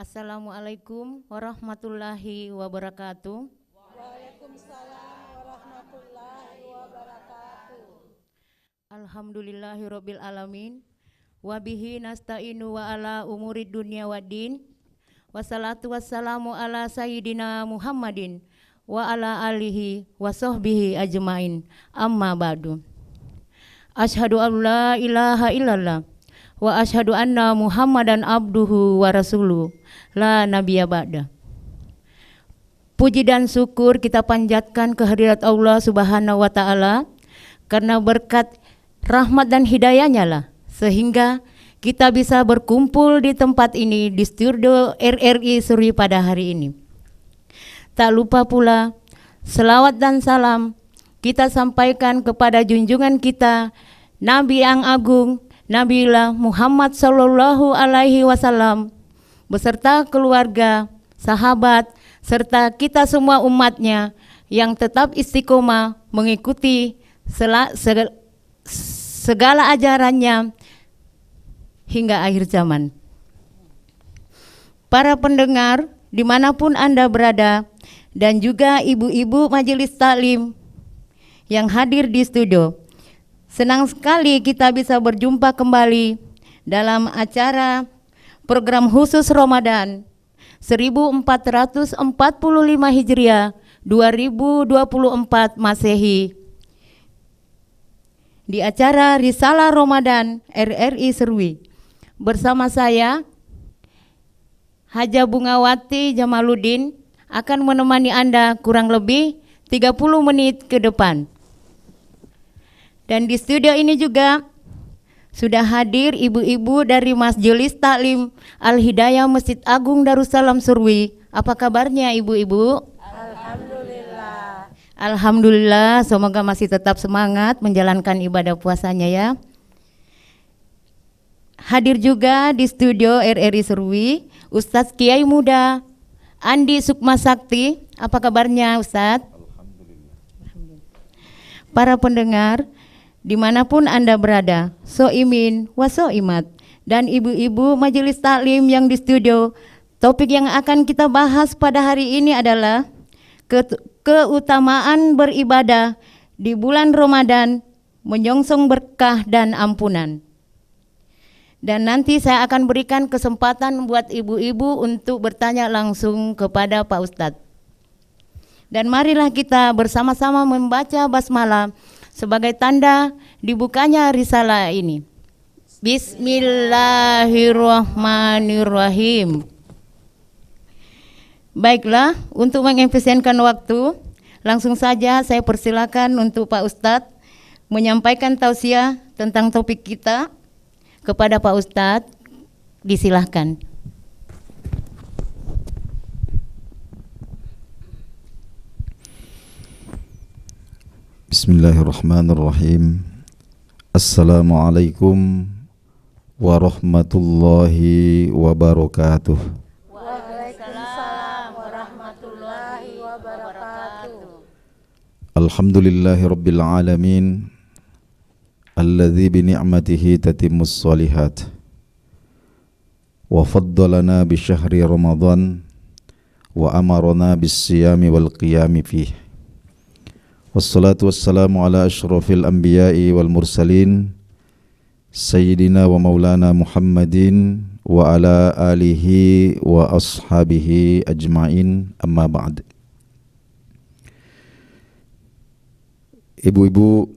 Assalamualaikum warahmatullahi wabarakatuh. Waalaikumsalam warahmatullahi wabarakatuh. Alhamdulillahirabbil alamin. Wa bihi nasta'inu wa ala umurid dunya waddin. Wassalatu wassalamu ala sayyidina Muhammadin wa ala alihi wa sahbihi ajmain. Amma ba'du. Asyhadu an la ilaha illallah wa asyhadu anna Muhammadan abduhu wa rasuluh la nabiyya ba'da. Puji dan syukur kita panjatkan kehadirat Allah Subhanahu wa taala karena berkat rahmat dan hidayahnya lah sehingga kita bisa berkumpul di tempat ini di studio RRI Serui pada hari ini. Tak lupa pula selawat dan salam kita sampaikan kepada junjungan kita Nabi yang agung Nabiullah Muhammad sallallahu alaihi wasallam beserta keluarga, sahabat, serta kita semua umatnya yang tetap istiqomah mengikuti segala ajarannya hingga akhir zaman. Para pendengar dimanapun Anda berada dan juga ibu-ibu majelis taklim yang hadir di studio, senang sekali kita bisa berjumpa kembali dalam acara program khusus Ramadan 1445 Hijriah 2024 Masehi di acara Risalah Ramadan RRI Serui bersama saya Haja Bungawati Jamaluddin akan menemani Anda kurang lebih 30 menit ke depan. Dan di studio ini juga sudah hadir ibu-ibu dari Majelis Taklim Al-Hidayah Masjid Agung Darussalam Serui. Apa kabarnya ibu-ibu? Alhamdulillah. Alhamdulillah, semoga masih tetap semangat menjalankan ibadah puasanya ya. Hadir juga di studio RRI Serui Ustadz Kiai Muda Andi Sukma Sakti. Apa kabarnya Ustadz? Alhamdulillah. Para pendengar dimanapun Anda berada, soimin wa soimat, dan ibu-ibu majelis taklim yang di studio, topik yang akan kita bahas pada hari ini adalah keutamaan beribadah di bulan Ramadan, menyongsong berkah dan ampunan. Dan nanti saya akan berikan kesempatan buat ibu-ibu untuk bertanya langsung kepada Pak Ustadz. Dan marilah kita bersama-sama membaca basmalah sebagai tanda dibukanya risalah ini. Bismillahirrahmanirrahim. Baiklah, untuk mengefisienkan waktu, langsung saja saya persilakan untuk Pak Ustadz menyampaikan tausiah tentang topik kita kepada Pak Ustadz. Disilahkan. Bismillahirrahmanirrahim. Assalamualaikum warahmatullahi wabarakatuh. Waalaikumsalam warahmatullahi wabarakatuh. Alhamdulillahi rabbil alamin alladzi bi ni'matihi tatimmus shalihat wa faddalana bi syahri ramadhan wa amarna bis siyami wal qiyami fihi. Wassalatu wassalamu ala ashrafil anbiya'i wal mursalin Sayyidina wa maulana Muhammadin wa ala alihi wa ashabihi ajma'in, amma ba'd. Ibu-ibu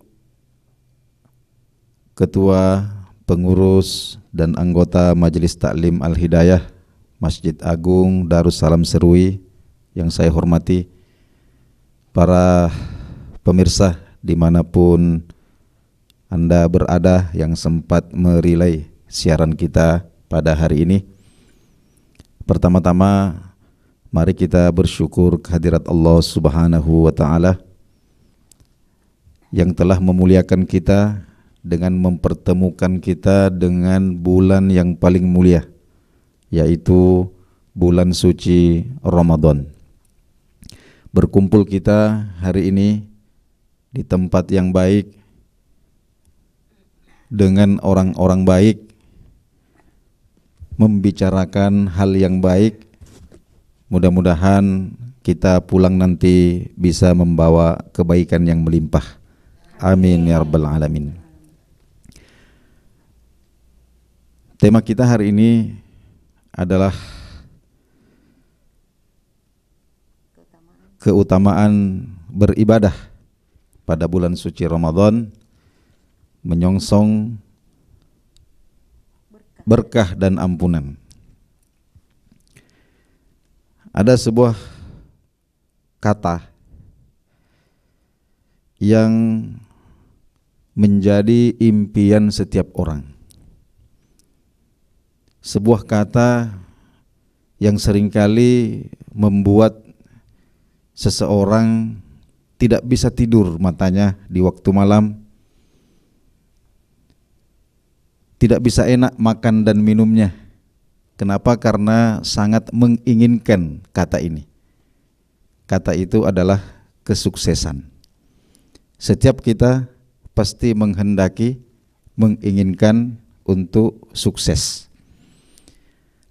ketua, pengurus dan anggota Majelis Taklim Al-Hidayah Masjid Agung Darussalam Serui yang saya hormati, para pemirsa dimanapun Anda berada yang sempat merelay siaran kita pada hari ini. Pertama-tama mari kita bersyukur kehadirat Allah Subhanahu wa ta'ala yang telah memuliakan kita dengan mempertemukan kita dengan bulan yang paling mulia, yaitu bulan suci Ramadan. Berkumpul kita hari ini di tempat yang baik dengan orang-orang baik membicarakan hal yang baik. Mudah-mudahan kita pulang nanti bisa membawa kebaikan yang melimpah. Amin ya rabbal alamin. Tema kita hari ini adalah keutamaan beribadah pada bulan suci Ramadan, menyongsong berkah dan ampunan. Ada sebuah kata yang menjadi impian setiap orang. Sebuah kata yang seringkali membuat seseorang tidak bisa tidur matanya di waktu malam, tidak bisa enak makan dan minumnya. Kenapa? Karena sangat menginginkan kata ini. Kata itu adalah kesuksesan. Setiap kita pasti menghendaki, menginginkan untuk sukses.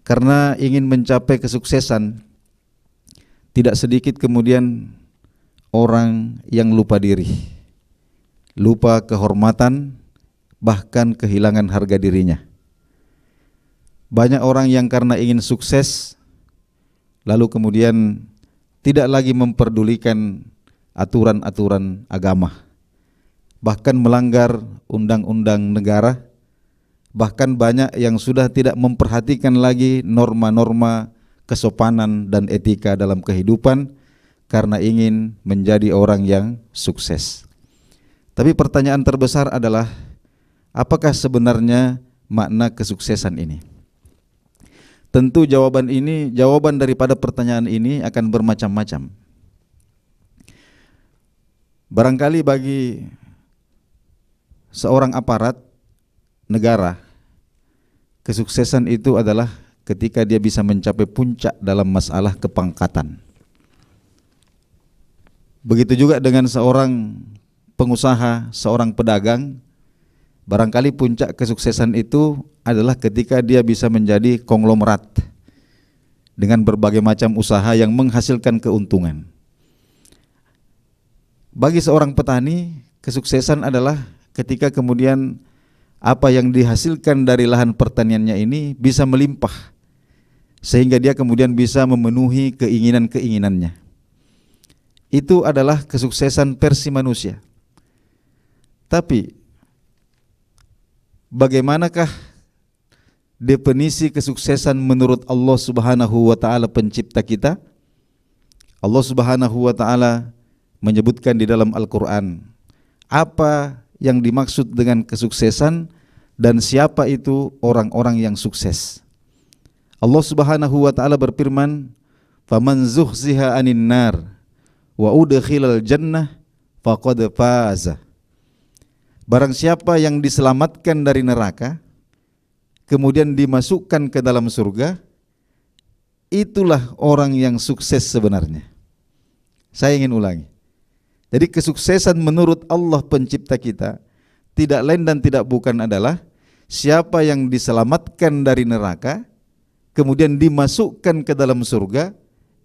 Karena ingin mencapai kesuksesan, tidak sedikit kemudian orang yang lupa diri, lupa kehormatan, bahkan kehilangan harga dirinya. Banyak orang yang karena ingin sukses lalu kemudian tidak lagi memperdulikan aturan-aturan agama, bahkan melanggar undang-undang negara, bahkan banyak yang sudah tidak memperhatikan lagi norma-norma kesopanan dan etika dalam kehidupan karena ingin menjadi orang yang sukses. Tapi pertanyaan terbesar adalah, apakah sebenarnya makna kesuksesan ini? Tentu jawaban daripada pertanyaan ini akan bermacam-macam. Barangkali bagi seorang aparat negara, kesuksesan itu adalah ketika dia bisa mencapai puncak dalam masalah kepangkatan. Begitu juga dengan seorang pengusaha, seorang pedagang, barangkali puncak kesuksesan itu adalah ketika dia bisa menjadi konglomerat dengan berbagai macam usaha yang menghasilkan keuntungan. Bagi seorang petani, kesuksesan adalah ketika kemudian apa yang dihasilkan dari lahan pertaniannya ini bisa melimpah, sehingga dia kemudian bisa memenuhi keinginan-keinginannya. Itu adalah kesuksesan versi manusia. Tapi bagaimanakah definisi kesuksesan menurut Allah Subhanahu wa taala pencipta kita? Allah Subhanahu wa taala menyebutkan di dalam Al-Qur'an apa yang dimaksud dengan kesuksesan dan siapa itu orang-orang yang sukses. Allah Subhanahu wa taala berfirman, "Faman zuhziha 'anil nar wa udkhilal jannah faqad faza." Barang siapa yang diselamatkan dari neraka kemudian dimasukkan ke dalam surga, itulah orang yang sukses sebenarnya. Saya ingin ulangi. Jadi kesuksesan menurut Allah pencipta kita tidak lain dan tidak bukan adalah siapa yang diselamatkan dari neraka kemudian dimasukkan ke dalam surga,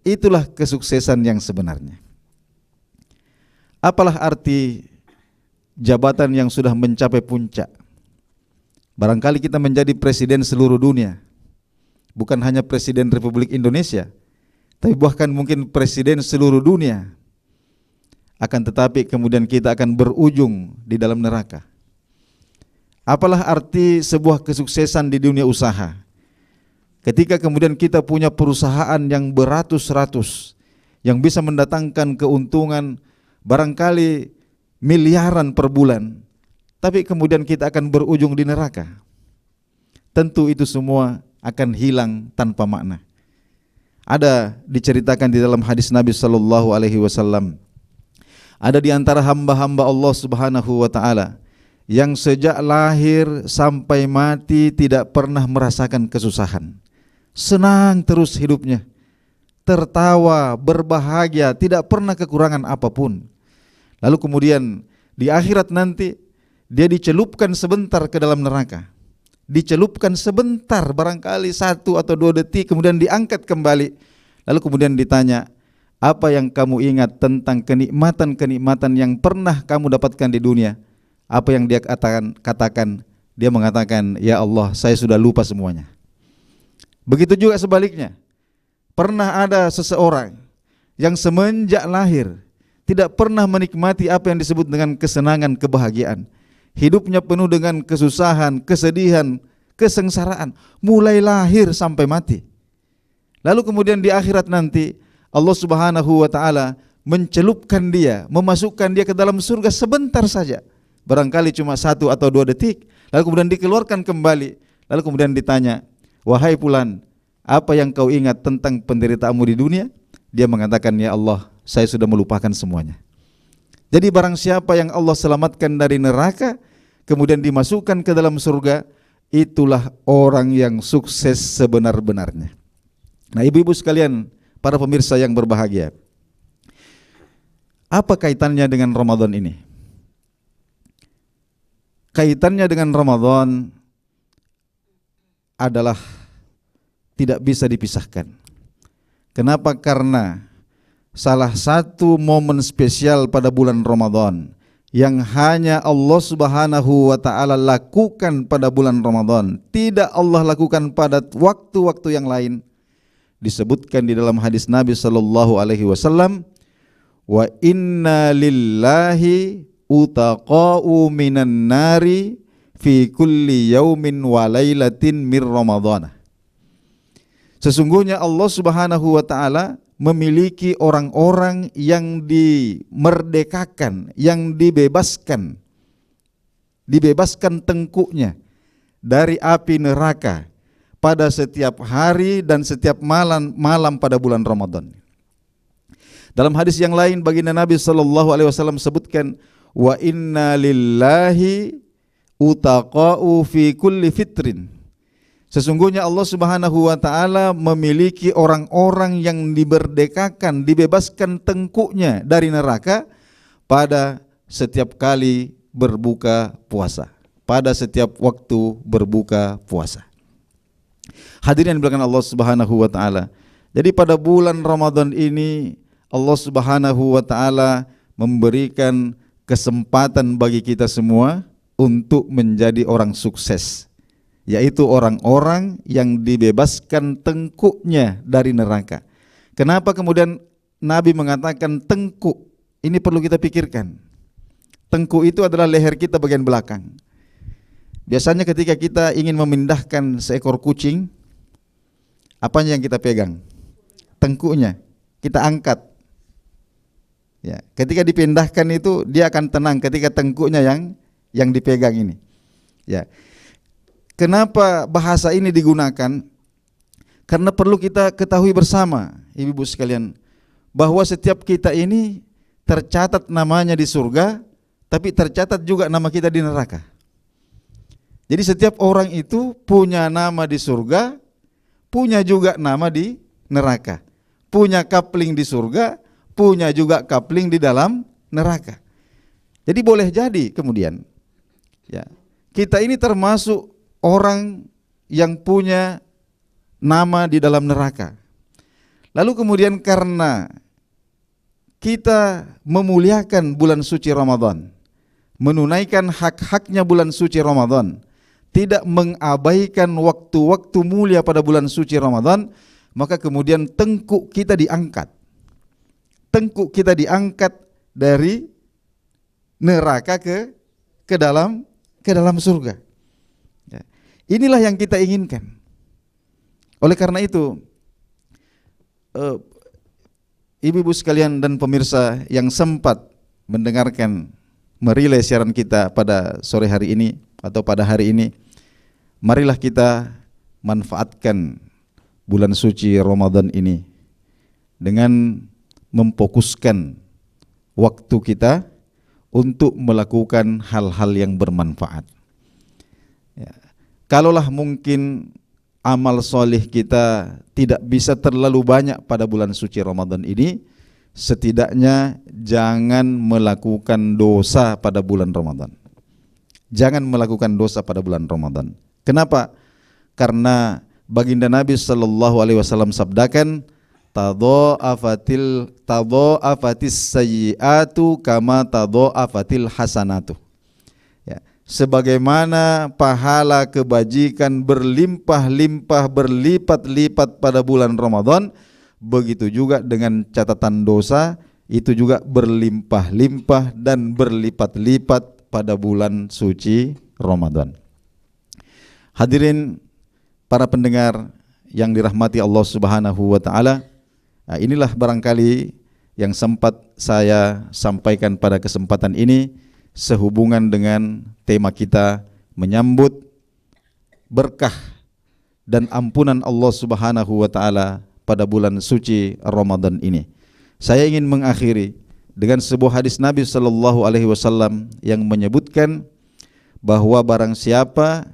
itulah kesuksesan yang sebenarnya. Apalah arti jabatan yang sudah mencapai puncak? Barangkali kita menjadi presiden seluruh dunia, bukan hanya presiden Republik Indonesia, tapi bahkan mungkin presiden seluruh dunia. Akan tetapi kemudian kita akan berujung di dalam neraka. Apalah arti sebuah kesuksesan di dunia usaha? Ketika kemudian kita punya perusahaan yang beratus-ratus, yang bisa mendatangkan keuntungan barangkali miliaran per bulan, tapi kemudian kita akan berujung di neraka. Tentu itu semua akan hilang tanpa makna. Ada diceritakan di dalam hadis Nabi sallallahu alaihi wasallam, ada di antara hamba-hamba Allah Subhanahu wa taala yang sejak lahir sampai mati tidak pernah merasakan kesusahan. Senang terus hidupnya, tertawa, berbahagia, tidak pernah kekurangan apapun. Lalu kemudian di akhirat nanti dia dicelupkan sebentar ke dalam neraka, dicelupkan sebentar, barangkali 1 atau 2 detik, kemudian diangkat kembali. Lalu kemudian ditanya, apa yang kamu ingat tentang kenikmatan-kenikmatan yang pernah kamu dapatkan di dunia? Apa yang dia katakan? Dia mengatakan, ya Allah, saya sudah lupa semuanya. Begitu juga sebaliknya. Pernah ada seseorang yang semenjak lahir tidak pernah menikmati apa yang disebut dengan kesenangan, kebahagiaan. Hidupnya penuh dengan kesusahan, kesedihan, kesengsaraan, mulai lahir sampai mati. Lalu kemudian di akhirat nanti Allah Subhanahu wa taala mencelupkan dia, memasukkan dia ke dalam surga sebentar saja. Barangkali cuma 1 atau 2 detik. Lalu kemudian dikeluarkan kembali. Lalu kemudian ditanya, wahai fulan, apa yang kau ingat tentang penderitaanmu di dunia? Dia mengatakan, ya Allah, saya sudah melupakan semuanya. Jadi barang siapa yang Allah selamatkan dari neraka, kemudian dimasukkan ke dalam surga, itulah orang yang sukses sebenar-benarnya. Nah, ibu-ibu sekalian, para pemirsa yang berbahagia, apa kaitannya dengan Ramadan ini? Kaitannya dengan Ramadan adalah tidak bisa dipisahkan. Kenapa? Karena salah satu momen spesial pada bulan Ramadan yang hanya Allah Subhanahu wa taala lakukan pada bulan Ramadan, tidak Allah lakukan pada waktu-waktu yang lain, disebutkan di dalam hadis Nabi sallallahu alaihi wasallam, wa inna lillahi utaqa'u minan nari fi kulli yaumin wa lailatin mir Ramadhan. Sesungguhnya Allah Subhanahu wa taala memiliki orang-orang yang dimerdekakan, yang dibebaskan tengkuknya dari api neraka pada setiap hari dan setiap malam pada bulan Ramadan. Dalam hadis yang lain baginda Nabi sallallahu alaihi wasallam sebutkan, wa inna lillahi utaqa'u fi kulli fitrin. Sesungguhnya Allah Subhanahu wa taala memiliki orang-orang yang diberdekakan, dibebaskan tengkuknya dari neraka pada setiap kali berbuka puasa, pada setiap waktu berbuka puasa. Hadirin yang dimuliakan Allah Subhanahu wa taala. Jadi pada bulan Ramadan ini Allah Subhanahu wa taala memberikan kesempatan bagi kita semua untuk menjadi orang sukses, yaitu orang-orang yang dibebaskan tengkuknya dari neraka. Kenapa kemudian Nabi mengatakan tengkuk? Ini perlu kita pikirkan. Tengkuk itu adalah leher kita bagian belakang. Biasanya ketika kita ingin memindahkan seekor kucing, apanya yang kita pegang? Tengkuknya. Kita angkat. Ya, ketika dipindahkan itu dia akan tenang ketika tengkuknya yang dipegang ini. Ya. Kenapa bahasa ini digunakan? Karena perlu kita ketahui bersama, ibu-ibu sekalian, bahwa setiap kita ini tercatat namanya di surga, tapi tercatat juga nama kita di neraka. Jadi setiap orang itu punya nama di surga, punya juga nama di neraka. Punya kapling di surga, punya juga kapling di dalam neraka. Jadi boleh jadi kemudian, ya, kita ini termasuk orang yang punya nama di dalam neraka. Lalu kemudian karena kita memuliakan bulan suci Ramadan, menunaikan hak-haknya bulan suci Ramadan, tidak mengabaikan waktu-waktu mulia pada bulan suci Ramadan, maka kemudian tengkuk kita diangkat. Tengkuk kita diangkat dari neraka ke dalam surga. Ya. Inilah yang kita inginkan. Oleh karena itu, ibu-ibu sekalian dan pemirsa yang sempat mendengarkan merilai siaran kita pada sore hari ini atau pada hari ini, marilah kita manfaatkan bulan suci Ramadan ini dengan memfokuskan waktu kita untuk melakukan hal-hal yang bermanfaat. Ya. Kalaulah mungkin amal soleh kita tidak bisa terlalu banyak pada bulan suci Ramadan ini, setidaknya jangan melakukan dosa pada bulan Ramadan. Jangan melakukan dosa pada bulan Ramadan. Kenapa? Karena baginda Nabi sallallahu alaihi wasallam sabdakan, tadha'afatis sayyi'atu kama tadha'afatil hasanatu. Ya, sebagaimana pahala kebajikan berlimpah-limpah, berlipat-lipat pada bulan Ramadan, begitu juga dengan catatan dosa itu juga berlimpah-limpah dan berlipat-lipat pada bulan suci Ramadan. Hadirin para pendengar yang dirahmati Allah Subhanahu wa taala, inilah barangkali yang sempat saya sampaikan pada kesempatan ini sehubungan dengan tema kita menyambut berkah dan ampunan Allah Subhanahu wa taala pada bulan suci Ramadan ini. Saya ingin mengakhiri dengan sebuah hadis Nabi sallallahu alaihi wasallam yang menyebutkan bahwa barang siapa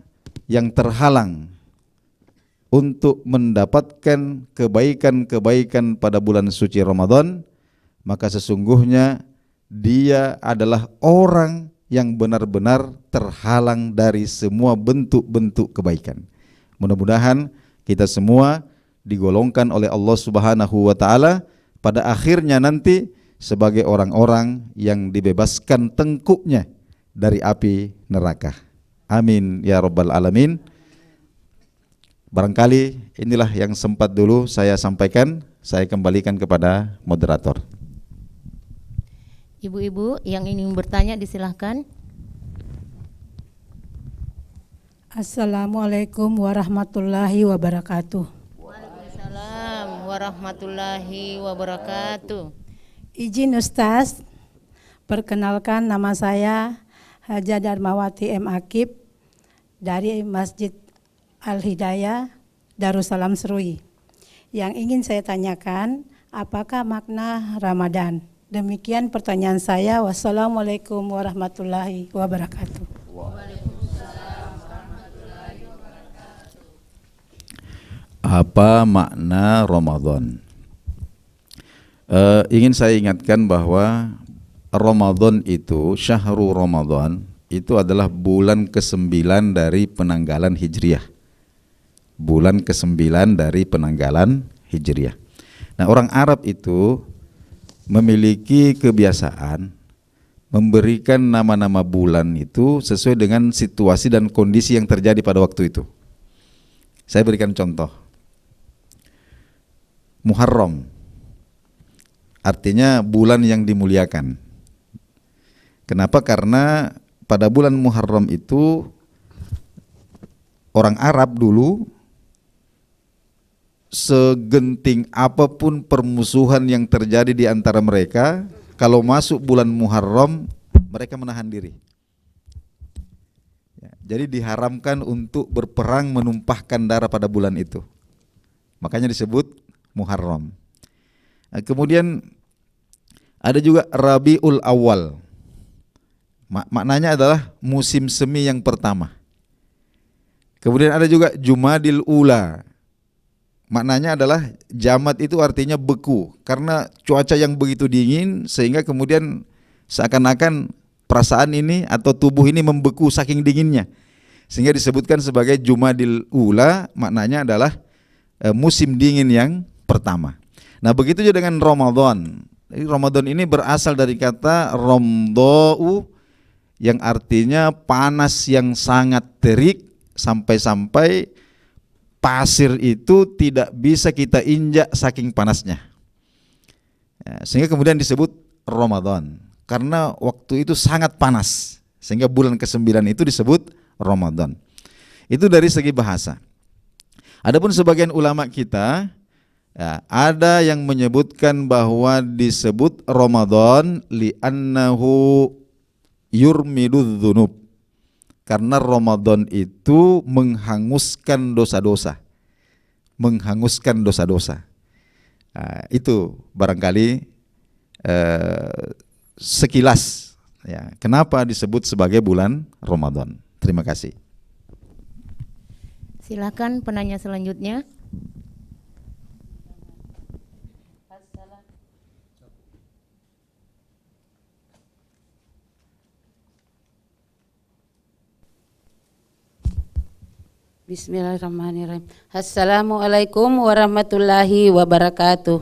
yang terhalang untuk mendapatkan kebaikan-kebaikan pada bulan suci Ramadan, maka sesungguhnya dia adalah orang yang benar-benar terhalang dari semua bentuk-bentuk kebaikan. Mudah-mudahan kita semua digolongkan oleh Allah Subhanahu wa taala pada akhirnya nanti sebagai orang-orang yang dibebaskan tengkuknya dari api neraka. Amin ya rabbal alamin. Barangkali inilah yang sempat dulu saya sampaikan. Saya kembalikan kepada moderator. Ibu-ibu yang ingin bertanya disilahkan. Assalamualaikum warahmatullahi wabarakatuh. Waalaikumsalam warahmatullahi wabarakatuh. Izin Ustaz, perkenalkan nama saya Haja Darmawati M. Akib dari Masjid Al-Hidayah Darussalam Serui. Yang ingin saya tanyakan, apakah makna Ramadan? Demikian pertanyaan saya. Wassalamualaikum warahmatullahi wabarakatuh. Apa makna Ramadan? Ingin saya ingatkan bahwa Ramadan itu, Syahrul Ramadan itu adalah bulan ke-9 dari penanggalan Hijriah. Bulan ke-9 dari penanggalan Hijriah. Nah, orang Arab itu memiliki kebiasaan memberikan nama-nama bulan itu sesuai dengan situasi dan kondisi yang terjadi pada waktu itu. Saya berikan contoh. Muharram artinya bulan yang dimuliakan. Kenapa? Karena pada bulan Muharram itu orang Arab dulu segenting apapun permusuhan yang terjadi di antara mereka, kalau masuk bulan Muharram mereka menahan diri. Ya, jadi diharamkan untuk berperang menumpahkan darah pada bulan itu. Makanya disebut Muharram. Nah, kemudian ada juga Rabiul Awal. Maknanya adalah musim semi yang pertama. Kemudian ada juga Jumadil Ula. Maknanya adalah jamat itu artinya beku, karena cuaca yang begitu dingin sehingga kemudian seakan-akan perasaan ini atau tubuh ini membeku saking dinginnya, sehingga disebutkan sebagai Jumadil Ula. Maknanya adalah musim dingin yang pertama. Nah, begitu juga dengan Ramadan. Ramadan ini berasal dari kata romdou yang artinya panas yang sangat terik, sampai-sampai pasir itu tidak bisa kita injak saking panasnya. Ya, sehingga kemudian disebut Ramadan karena waktu itu sangat panas, sehingga bulan ke-9 itu disebut Ramadan. Itu dari segi bahasa. Adapun sebagian ulama kita, ya, ada yang menyebutkan bahwa disebut Ramadan li'annahu yurmidudz dzunub, karena Ramadan itu menghanguskan dosa-dosa. Menghanguskan dosa-dosa. Nah, itu barangkali sekilas ya, kenapa disebut sebagai bulan Ramadan. Terima kasih. Silakan penanya selanjutnya. Bismillahirrahmanirrahim. Assalamualaikum warahmatullahi wabarakatuh.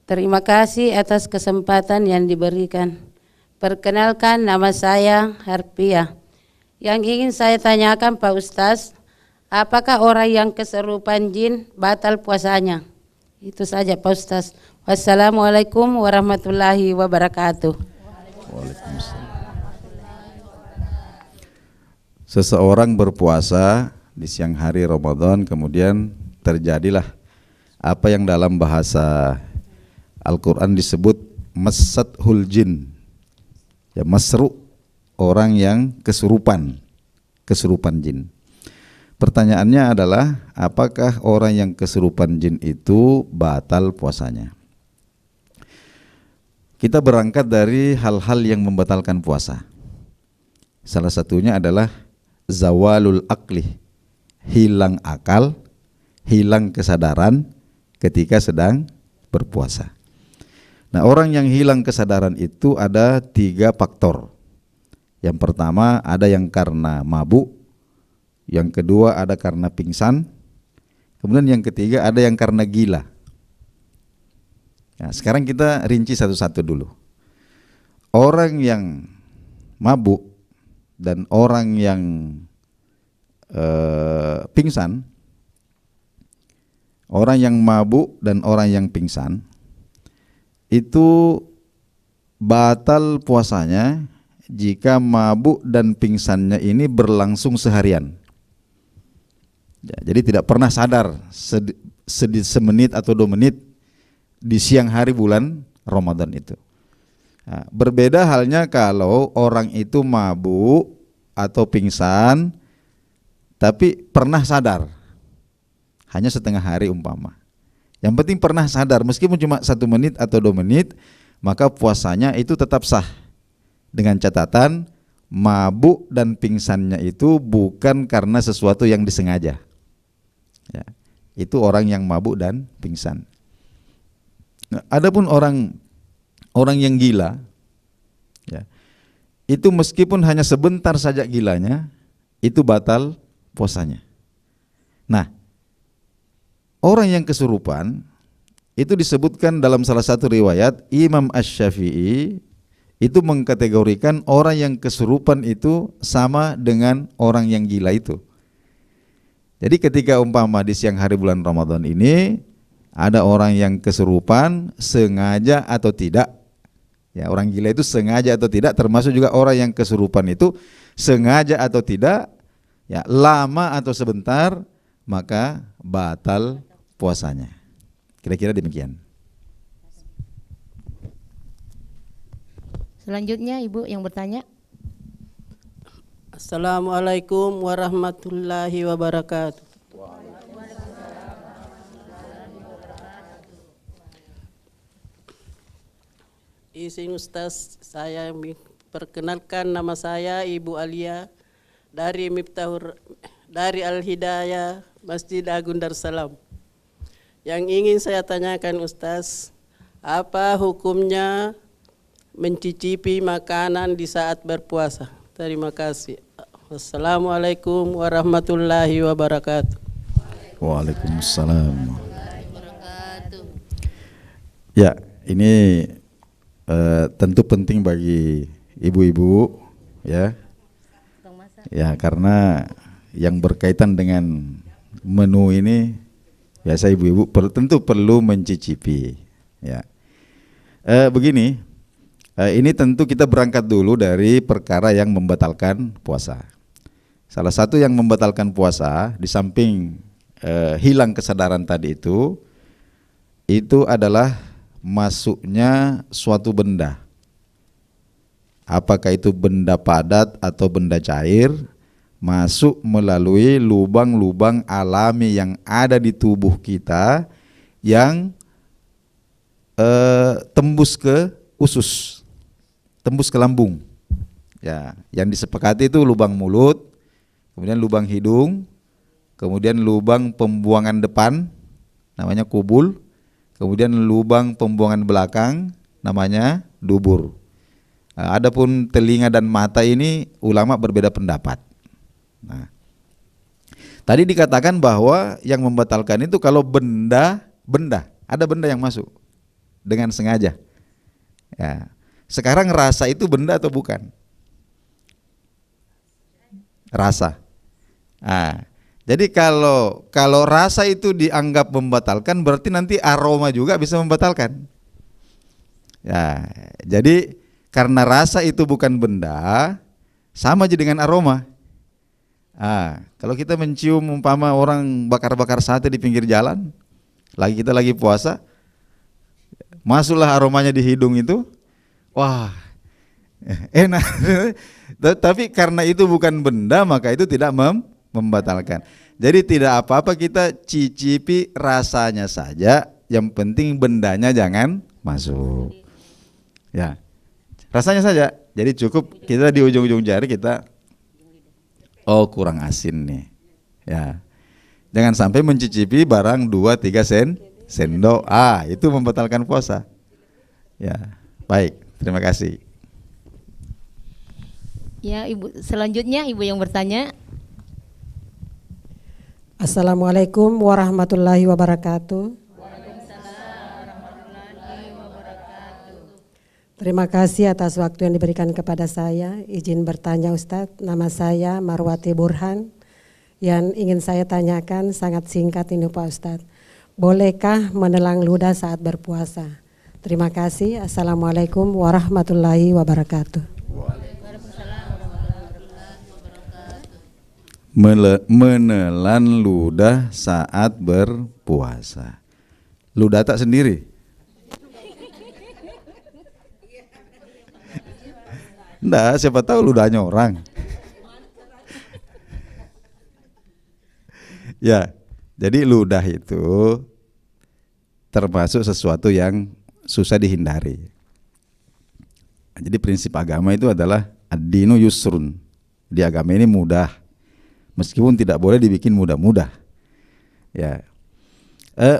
Terima kasih atas kesempatan yang diberikan. Perkenalkan, nama saya Harpiah. Yang ingin saya tanyakan Pak Ustaz, apakah orang yang kesurupan jin batal puasanya? Itu saja Pak Ustaz. Wassalamualaikum warahmatullahi wabarakatuh. Waalaikumsalam. Seseorang berpuasa di siang hari Ramadan, kemudian terjadilah apa yang dalam bahasa Al-Quran disebut masathul jin, ya, masru, orang yang kesurupan jin. Pertanyaannya adalah, apakah orang yang kesurupan jin itu batal puasanya? Kita berangkat dari hal-hal yang membatalkan puasa. Salah satunya adalah zawalul aqli, hilang akal, hilang kesadaran ketika sedang berpuasa. Nah, orang yang hilang kesadaran itu ada 3 faktor. Yang pertama ada yang karena mabuk, yang kedua ada karena pingsan, kemudian yang ketiga ada yang karena gila. Nah, sekarang kita rinci satu-satu dulu. Orang yang mabuk dan orang yang pingsan, orang yang mabuk dan orang yang pingsan itu batal puasanya jika mabuk dan pingsannya ini berlangsung seharian. Ya, jadi tidak pernah sadar semenit atau 2 menit di siang hari bulan Ramadan itu. Nah, berbeda halnya kalau orang itu mabuk atau pingsan tapi pernah sadar, hanya setengah hari umpama. Yang penting pernah sadar, meskipun cuma 1 menit atau 2 menit, maka puasanya itu tetap sah. Dengan catatan, mabuk dan pingsannya itu bukan karena sesuatu yang disengaja. Ya, itu orang yang mabuk dan pingsan. Nah, adapun orang yang gila, ya, itu meskipun hanya sebentar saja gilanya, itu batal puasanya. Nah, orang yang kesurupan itu disebutkan dalam salah satu riwayat, Imam Asy-Syafi'i itu mengkategorikan orang yang kesurupan itu sama dengan orang yang gila itu. Jadi ketika umpama di siang hari bulan Ramadan ini ada orang yang kesurupan sengaja atau tidak, ya, orang gila itu sengaja atau tidak, termasuk juga orang yang kesurupan itu sengaja atau tidak, ya, lama atau sebentar, maka batal puasanya. Kira-kira demikian. Selanjutnya Ibu yang bertanya. Assalamualaikum warahmatullahi wabarakatuh. Izin Ustaz, saya perkenalkan, nama saya Ibu Alia dari dari Al-Hidayah Masjid Agung Darussalam. Yang ingin saya tanyakan Ustaz, apa hukumnya mencicipi makanan di saat berpuasa? Terima kasih. Wassalamualaikum warahmatullahi wabarakatuh. Waalaikumsalam. Ya, ini tentu penting bagi ibu-ibu, ya. Ya, karena yang berkaitan dengan menu ini biasa ibu-ibu tentu perlu mencicipi, ya. Begini, ini tentu kita berangkat dulu dari perkara yang membatalkan puasa. Salah satu yang membatalkan puasa di samping hilang kesadaran tadi itu adalah masuknya suatu benda. Apakah itu benda padat atau benda cair, masuk melalui lubang-lubang alami yang ada di tubuh kita yang tembus ke usus, tembus ke lambung. Ya, yang disepakati itu lubang mulut, kemudian lubang hidung, kemudian lubang pembuangan depan namanya kubul, kemudian lubang pembuangan belakang namanya dubur. Adapun telinga dan mata ini ulama berbeda pendapat. Nah, tadi dikatakan bahwa yang membatalkan itu kalau ada benda yang masuk dengan sengaja. Ya. Sekarang rasa itu benda atau bukan? Rasa. Jadi kalau rasa itu dianggap membatalkan, berarti nanti aroma juga bisa membatalkan. Ya, jadi karena rasa itu bukan benda, sama aja dengan aroma. Kalau kita mencium umpama orang bakar-bakar sate di pinggir jalan, kita lagi puasa, masuklah aromanya di hidung itu, wah enak. Tapi karena itu bukan benda, maka itu tidak membatalkan. Jadi tidak apa-apa kita cicipi rasanya saja, yang penting bendanya jangan masuk. Ya, rasanya saja. Jadi cukup kita di ujung-ujung jari kita, oh kurang asin nih. Ya, jangan sampai mencicipi barang 2-3 sendok. Itu membatalkan puasa. Ya, baik. Terima kasih. Ya, Ibu, selanjutnya Ibu yang bertanya. Assalamualaikum warahmatullahi wabarakatuh. Terima kasih atas waktu yang diberikan kepada saya. Izin bertanya Ustadz, nama saya Marwati Burhan. Yang ingin saya tanyakan sangat singkat ini Pak Ustadz. Bolehkah menelang ludah saat berpuasa? Terima kasih. Assalamualaikum warahmatullahi wabarakatuh. Menelan ludah saat berpuasa. Ludah tak sendiri? Enggak, siapa tahu ludahnya orang. Ya, jadi ludah itu termasuk sesuatu yang susah dihindari. Jadi prinsip agama itu adalah ad-dinu yusrun. Di agama ini mudah, meskipun tidak boleh dibikin mudah-mudah. Ya,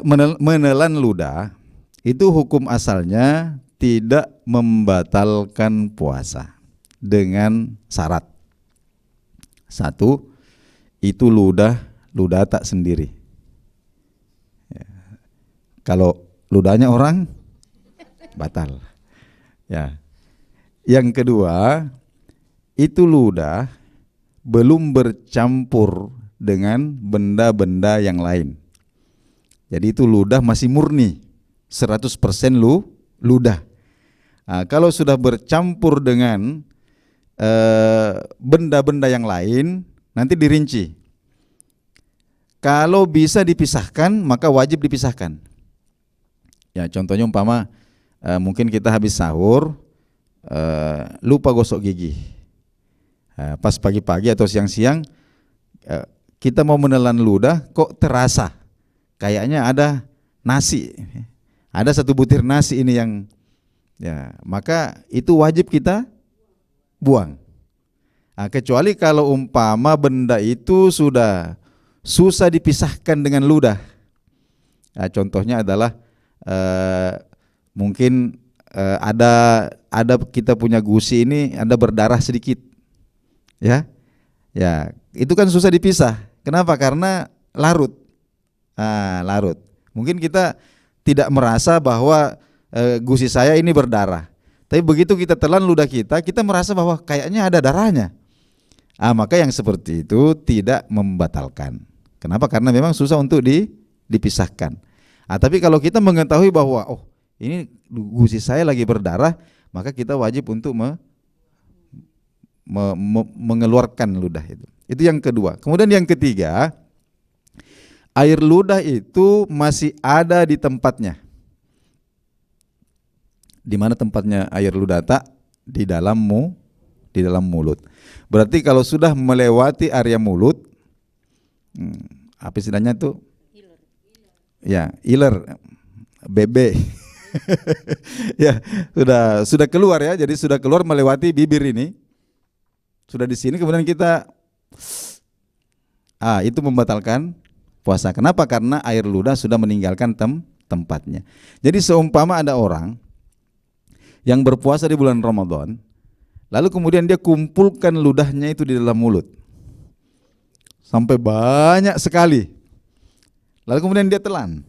menelan ludah itu hukum asalnya tidak membatalkan puasa dengan syarat. Satu, itu ludah tak sendiri. Ya. Kalau ludahnya orang, batal. Ya. Yang kedua, itu ludah belum bercampur dengan benda-benda yang lain. Jadi itu ludah masih murni, 100% ludah. Kalau sudah bercampur dengan benda-benda yang lain, nanti dirinci. Kalau bisa dipisahkan, maka wajib dipisahkan. Ya, contohnya umpama mungkin kita habis sahur, lupa gosok gigi. Pas pagi-pagi atau siang-siang kita mau menelan ludah, kok terasa kayaknya ada nasi, ada satu butir nasi ini yang, ya, maka itu wajib kita buang. Kecuali kalau umpama benda itu sudah susah dipisahkan dengan ludah. Contohnya adalah mungkin ada kita punya gusi ini ada berdarah sedikit, ya, itu kan susah dipisah. Kenapa? Karena larut. Larut. Mungkin kita tidak merasa bahwa gusi saya ini berdarah. Tapi begitu kita telan ludah kita merasa bahwa kayaknya ada darahnya. Maka yang seperti itu tidak membatalkan. Kenapa? Karena memang susah untuk dipisahkan. Tapi kalau kita mengetahui bahwa ini gusi saya lagi berdarah, maka kita wajib untuk mengeluarkan ludah itu. Itu yang kedua. Kemudian yang ketiga, air ludah itu masih ada di tempatnya. Di mana tempatnya air ludah tak? Di dalam mulut. Berarti kalau sudah melewati area mulut, apa istilahnya tuh? Ya, iler, bebe. Ya, sudah keluar ya. Jadi sudah keluar melewati bibir ini. Sudah di sini kemudian kita itu membatalkan puasa. Kenapa? Karena air ludah sudah meninggalkan tempatnya. Jadi seumpama ada orang yang berpuasa di bulan Ramadan, Lalu kemudian dia kumpulkan ludahnya itu di dalam mulut. Sampai banyak sekali. Lalu kemudian dia telan.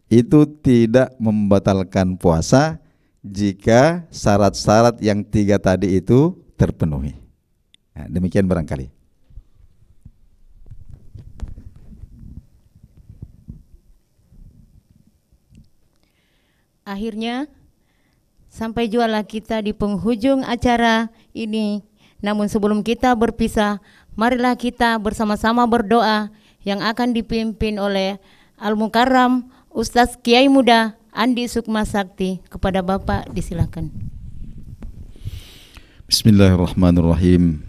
Itu tidak membatalkan puasa jika syarat-syarat yang 3 tadi itu terpenuhi. Nah, demikian barangkali. Akhirnya sampai jualah kita di penghujung acara ini. Namun sebelum kita berpisah, marilah kita bersama-sama berdoa yang akan dipimpin oleh Al-Mukarram Ustaz Kiai Muda Andi Sukma Sakti. Kepada Bapak disilakan. Bismillahirrahmanirrahim.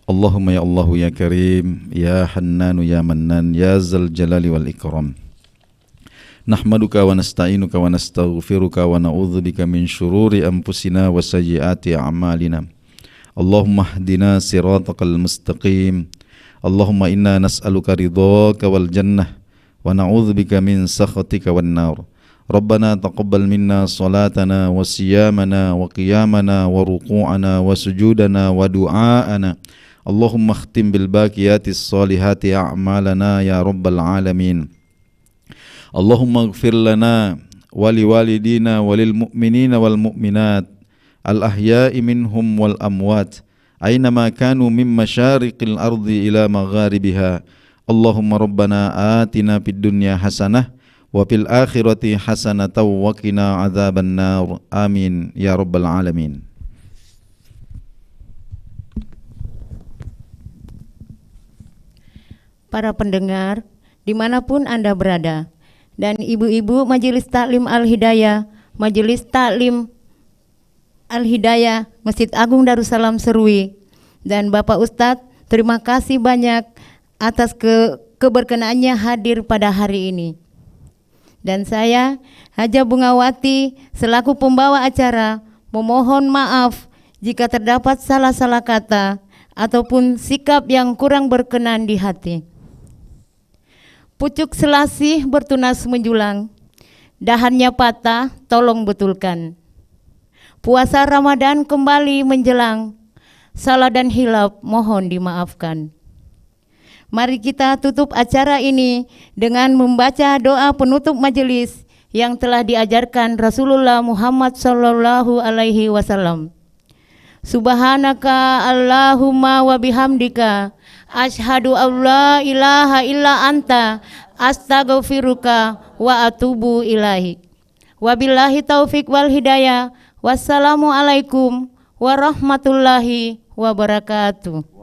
Allahumma ya Allahu ya Karim, ya Hannanu ya Mannan, ya Zal Jalali wal Ikram. Nahmaduka wa nasta'inuka wa nastaghfiruka wa na'udzubika min syururi anfusina wa sayyiati a'malina. Allahumma hdina siratal mustaqim. Allahumma inna nas'aluka ridhaka wal jannah wa na'udzubika min sakhatika wan nar. Rabbana taqabbal minna salatana wa siyamana wa qiyamana wa ruku'ana wa sujudana wa du'aana. Allahumma khtim bil baqiyatis salihati a'malana ya rabbal alamin. Allahumma ighfir lana wa liwalidina wa lil mu'minina wal mu'minat al ahya'i minhum wal amwat aynama kanu min masyariqil ardi ila magharibiha. Allahumma rabbana atina fid dunya hasanah wa fil akhirati hasanatan wa qina adzaban nar. Amin ya rabbal alamin. Para pendengar dimanapun Anda berada, dan ibu-ibu Majelis Taklim Al-Hidayah, Majelis Taklim Al-Hidayah Masjid Agung Darussalam Serui, dan Bapak Ustadz, terima kasih banyak atas keberkenaannya hadir pada hari ini. Dan saya, Haja Bungawati, selaku pembawa acara, memohon maaf jika terdapat salah-salah kata ataupun sikap yang kurang berkenan di hati. Pucuk selasih bertunas menjulang, dahannya patah, tolong betulkan. Puasa Ramadan kembali menjelang, salah dan hilaf mohon dimaafkan. Mari kita tutup acara ini dengan membaca doa penutup majelis yang telah diajarkan Rasulullah Muhammad sallallahu alaihi wasallam. Subhanaka Allahumma wa bihamdika asyhadu an la ilaha illa anta astaghfiruka wa atubu ilaihi. Wabillahi taufik wal hidayah. Wassalamualaikum warahmatullahi wabarakatuh.